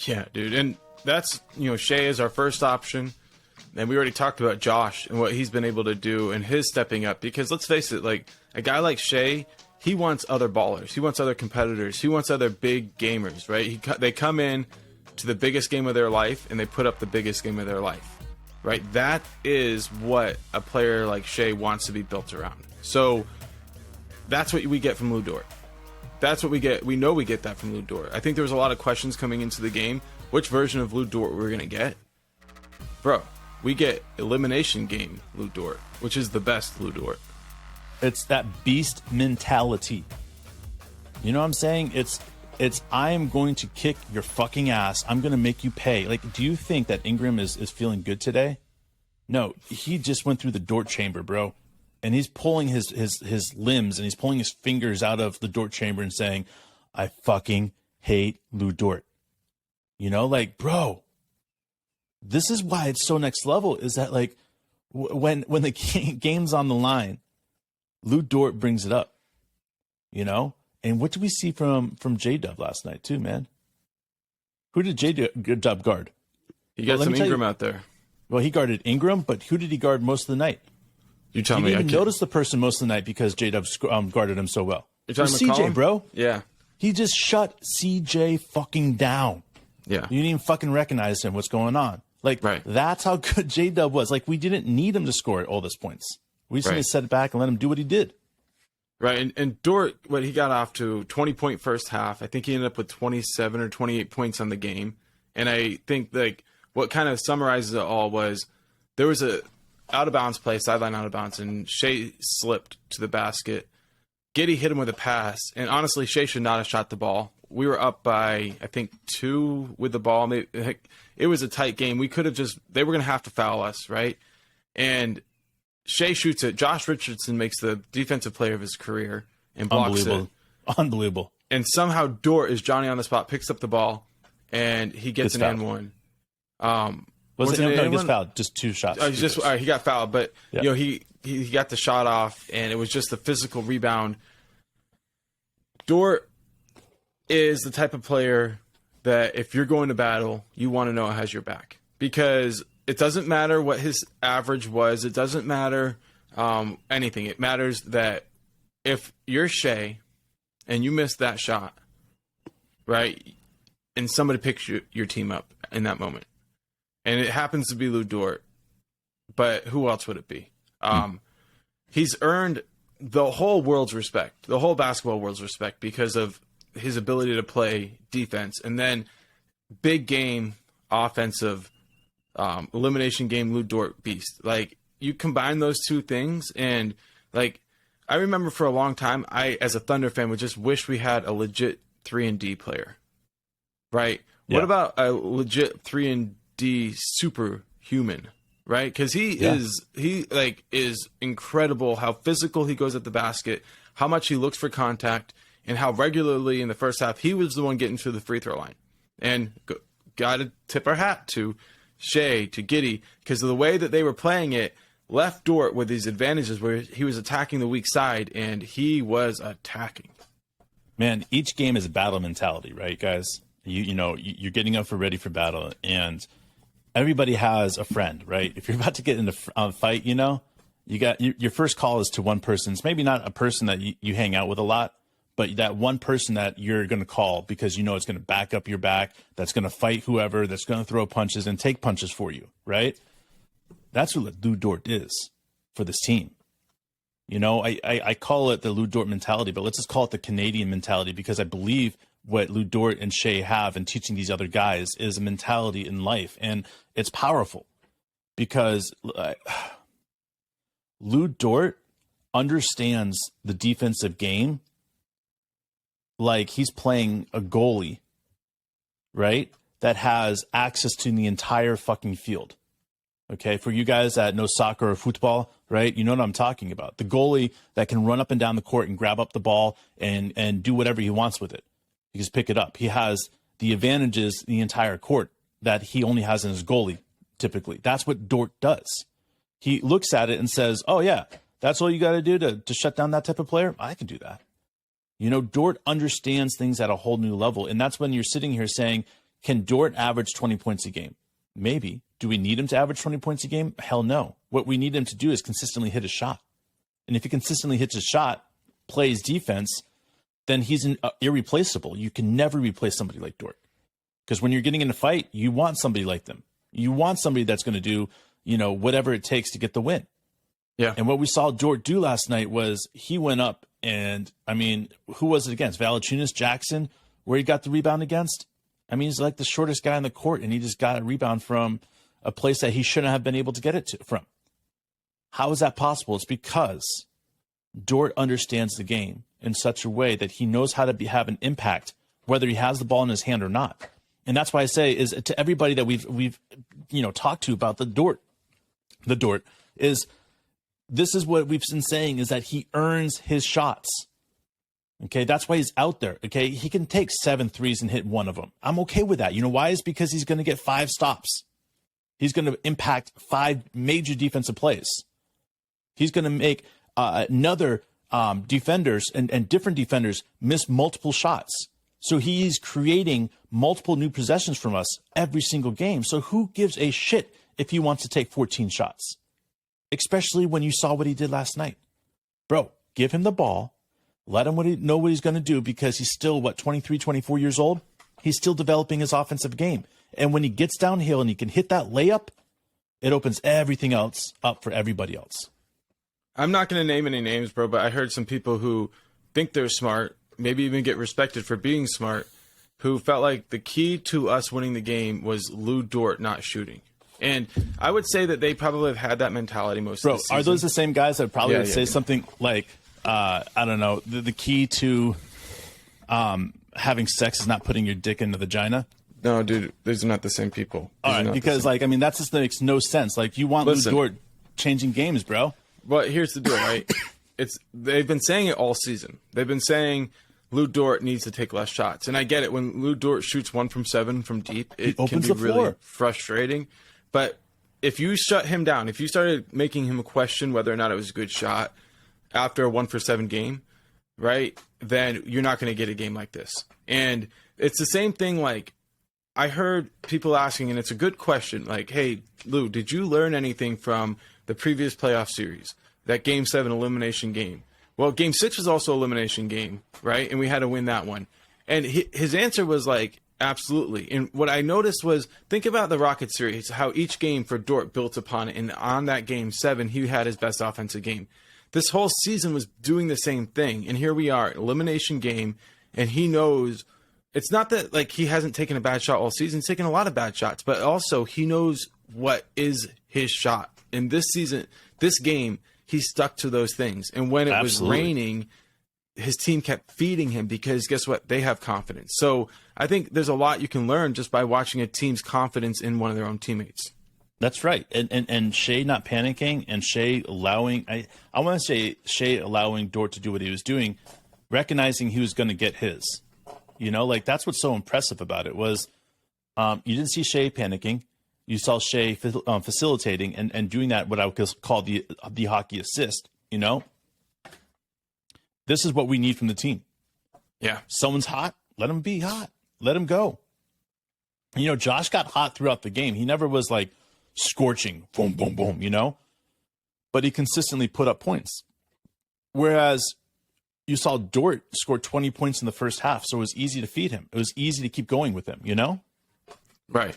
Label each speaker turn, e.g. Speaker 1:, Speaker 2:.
Speaker 1: Yeah, dude. And that's, Shea is our first option. And we already talked about Josh and what he's been able to do and his stepping up. Because let's face it, like a guy like Shea, he wants other ballers. He wants other competitors. He wants other big gamers, right? They come in to the biggest game of their life and they put up the biggest game of their life, right? That is what a player like Shea wants to be built around. So that's what we get from Dort. That's what we get. We know we get that from Dort. I think there was a lot of questions coming into the game. Which version of Dort we're going to get? Bro, we get elimination game Dort, which is the best Dort.
Speaker 2: It's that beast mentality. You know what I'm saying? It's I am going to kick your fucking ass. I'm going to make you pay. Like, do you think that Ingram is feeling good today? No, he just went through the Dort chamber, bro. And he's pulling his limbs and he's pulling his fingers out of the Dort chamber and saying, I fucking hate Dort. You know, like, bro, this is why it's so next level, is that, like, when the game's on the line, Dort brings it up, you know? And what did we see from J-Dub last night, too, man? Who did J-Dub guard?
Speaker 1: He got some Ingram out there.
Speaker 2: Well, he guarded Ingram, but who did he guard most of the night?
Speaker 1: You tell me.
Speaker 2: You didn't even notice the person most of the night because J-Dub guarded him so well.
Speaker 1: You're talking
Speaker 2: CJ, bro.
Speaker 1: Yeah.
Speaker 2: He just shut CJ fucking down.
Speaker 1: Yeah.
Speaker 2: You didn't even fucking recognize him. What's going on? Like,
Speaker 1: right.
Speaker 2: That's how good J-Dub was. Like, we didn't need him to score all those points. We just need to set it back and let him do what he did.
Speaker 1: Right. And Dort, he got off to 20-point first half. I think he ended up with 27 or 28 points on the game. And I think, like, what kind of summarizes it all was there was a out-of-bounds play, sideline out-of-bounds, and Shea slipped to the basket. Giddey hit him with a pass. And honestly, Shea should not have shot the ball. We were up by, I think, 2 with the ball. It was a tight game. We could have they were going to have to foul us, right? And Shea shoots it. Josh Richardson makes the defensive player of his career and blocks it.
Speaker 2: Unbelievable.
Speaker 1: And somehow Dort is Johnny on the spot, picks up the ball, and he gets an N1.
Speaker 2: Was it he gets fouled? Just 2 shots.
Speaker 1: He got fouled, but he got the shot off, and it was just a physical rebound. Dort is the type of player that if you're going to battle, you want to know it has your back, because it doesn't matter what his average was. It doesn't matter anything. It matters that if you're Shea and you miss that shot, right, and somebody picks your team up in that moment, and it happens to be Dort, but who else would it be? He's earned the whole world's respect, the whole basketball world's respect, because of his ability to play defense, and then big game offensive elimination game Dort beast. Like, you combine those two things, and like, I remember for a long time, I, as a Thunder fan, would just wish we had a legit 3-and-D player, right? Yeah. What about a legit 3-and-D superhuman, right? Because he is incredible how physical he goes at the basket, how much he looks for contact, and how regularly in the first half he was the one getting to the free throw line. And got to tip our hat to Shea, to Giddey, because of the way that they were playing it, left Dort with these advantages where he was attacking the weak side, and he was attacking.
Speaker 2: Man, each game is a battle mentality, right, guys? You're getting up ready for battle, and everybody has a friend, right? If you're about to get in a fight, you got your first call is to one person. It's maybe not a person that you hang out with a lot, but that one person that you're going to call because it's going to back up your back, that's going to fight whoever, that's going to throw punches and take punches for you, right? That's what Dort is for this team. I call it the Dort mentality, but let's just call it the Canadian mentality, because I believe what Dort and Shea have in teaching these other guys is a mentality in life, and it's powerful because Dort understands the defensive game like he's playing a goalie, right? That has access to the entire fucking field. Okay, for you guys that know soccer or football, right? You know what I'm talking about. The goalie that can run up and down the court and grab up the ball and do whatever he wants with it. He can pick it up. He has the advantages in the entire court that he only has in his goalie, typically. That's what Dort does. He looks at it and says, oh, yeah, that's all you got to do to shut down that type of player? I can do that. Dort understands things at a whole new level. And that's when you're sitting here saying, Can Dort average 20 points a game? Maybe. Do we need him to average 20 points a game? Hell no. What we need him to do is consistently hit a shot. And if he consistently hits a shot, plays defense, then he's irreplaceable. You can never replace somebody like Dort. Because when you're getting in a fight, you want somebody like them. You want somebody that's going to do, whatever it takes to get the win.
Speaker 1: Yeah.
Speaker 2: And what we saw Dort do last night was he went up and, who was it against? Valanciunas, Jackson, where he got the rebound against? He's like the shortest guy on the court, and he just got a rebound from a place that he shouldn't have been able to get it from. How is that possible? It's because Dort understands the game in such a way that he knows how to have an impact, whether he has the ball in his hand or not. And that's why I say is to everybody that we've talked to about the Dort is this is what we've been saying is that he earns his shots. Okay, that's why he's out there. Okay, he can take 7 threes and hit one of them. I'm okay with that. You know why? It's because he's going to get 5 stops. He's going to impact 5 major defensive plays. He's going to make another defenders and different defenders miss multiple shots. So he's creating multiple new possessions from us every single game. So who gives a shit if he wants to take 14 shots? Especially when you saw what he did last night. Bro, give him the ball. Let him know what he's going to do because he's still, 23, 24 years old? He's still developing his offensive game. And when he gets downhill and he can hit that layup, it opens everything else up for everybody else.
Speaker 1: I'm not going to name any names, bro, but I heard some people who think they're smart, maybe even get respected for being smart, who felt like the key to us winning the game was Lou Dort not shooting. And I would say that they probably have had that mentality most of the season.
Speaker 2: Bro, are those the same guys that probably would say something like, I don't know, the key to having sex is not putting your dick in the vagina?
Speaker 1: No, dude, those are not the same people.
Speaker 2: All right, because, that just makes no sense. Like, you want Lou Dort changing games, bro.
Speaker 1: Well, here's the deal, right? They've been saying it all season. They've been saying Lou Dort needs to take less shots. And I get it. When Lou Dort shoots 1 from 7 from deep, it can be really frustrating. But if you shut him down, if you started making him question whether or not it was a good shot after a 1 for 7 game, right, then you're not going to get a game like this. And it's the same thing, like, I heard people asking, and it's a good question, like, hey, Lou, did you learn anything from the previous playoff series, that Game 7 elimination game? Well, Game 6 was also an elimination game, right? And we had to win that one. And his answer was like, absolutely. And what I noticed was, think about the Rocket series, how each game for Dort built upon it. And on that Game 7, he had his best offensive game. This whole season was doing the same thing. And here we are, elimination game, and he knows. It's not that like he hasn't taken a bad shot all season. He's taken a lot of bad shots, but also he knows what is his shot. In this season, this game, he stuck to those things. And when it was raining, his team kept feeding him because guess what? They have confidence. So I think there's a lot you can learn just by watching a team's confidence in one of their own teammates.
Speaker 2: That's right. And Shea not panicking and Shea allowing, I want to say Shea allowing Dort to do what he was doing, recognizing he was going to get his. That's what's so impressive about it was you didn't see Shea panicking. You saw Shea facilitating and doing that, what I would call the hockey assist, This is what we need from the team.
Speaker 1: Yeah.
Speaker 2: Someone's hot, let him be hot. Let him go. Josh got hot throughout the game. He never was like scorching, boom, boom, boom, But he consistently put up points. Whereas you saw Dort score 20 points in the first half, so it was easy to feed him. It was easy to keep going with him,
Speaker 1: Right.